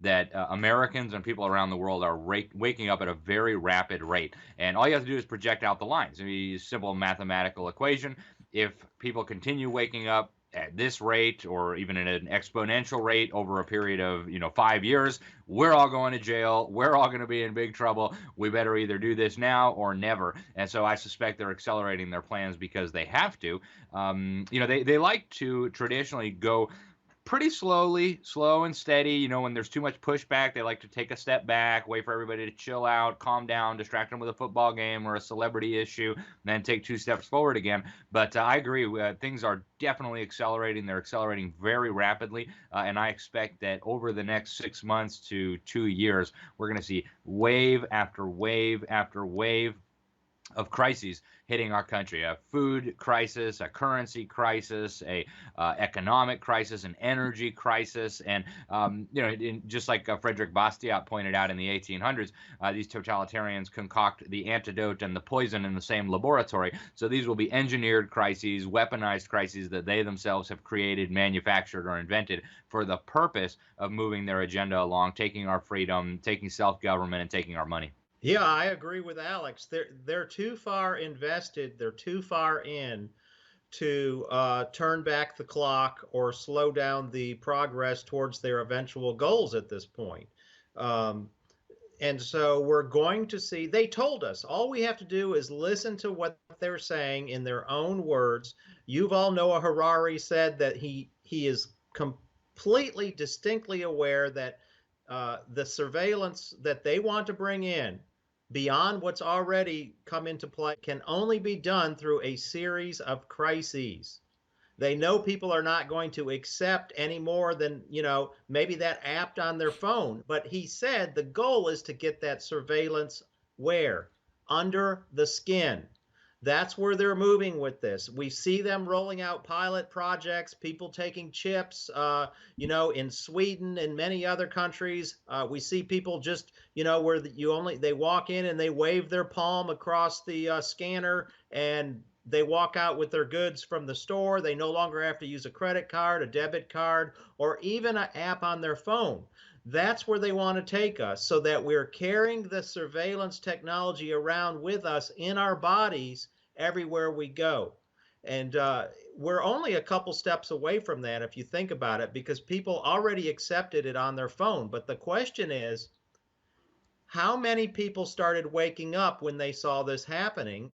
that Americans and people around the world are waking up at a very rapid rate. And all you have to do is project out the lines. I mean, simple mathematical equation. If people continue waking up at this rate or even at an exponential rate over a period of 5 years, we're all going to jail, we're all going to be in big trouble. We better either do this now or never. And so I suspect they're accelerating their plans because they have to. They like to traditionally go pretty slowly, slow and steady. When there's too much pushback, they like to take a step back, wait for everybody to chill out, calm down, distract them with a football game or a celebrity issue, and then take two steps forward again. But I agree, things are definitely accelerating. They're accelerating very rapidly, and I expect that over the next 6 months to 2 years, we're going to see wave after wave after wave of crises hitting our country: a food crisis, a currency crisis, a economic crisis, an energy crisis. And just like Frederick Bastiat pointed out in the 1800s, these totalitarians concoct the antidote and the poison in the same laboratory. So these will be engineered crises, weaponized crises that they themselves have created, manufactured, or invented for the purpose of moving their agenda along, taking our freedom, taking self-government, and taking our money. Yeah, I agree with Alex. They're too far invested. They're too far in to turn back the clock or slow down the progress towards their eventual goals at this point. Um, and so we're going to see, they told us all we have to do is listen to what they're saying in their own words. Yuval Noah Harari said that he is completely distinctly aware that the surveillance that they want to bring in beyond what's already come into play can only be done through a series of crises. They know people are not going to accept any more than, maybe that app on their phone. But he said the goal is to get that surveillance where? Under the skin. That's where they're moving with this. We see them rolling out pilot projects, people taking chips, in Sweden and many other countries. We see people just, where they walk in and they wave their palm across the scanner and they walk out with their goods from the store. They no longer have to use a credit card, a debit card, or even an app on their phone. That's where they want to take us, so that we're carrying the surveillance technology around with us in our bodies everywhere we go. And we're only a couple steps away from that if you think about it, because people already accepted it on their phone. But the question is, how many people started waking up when they saw this happening?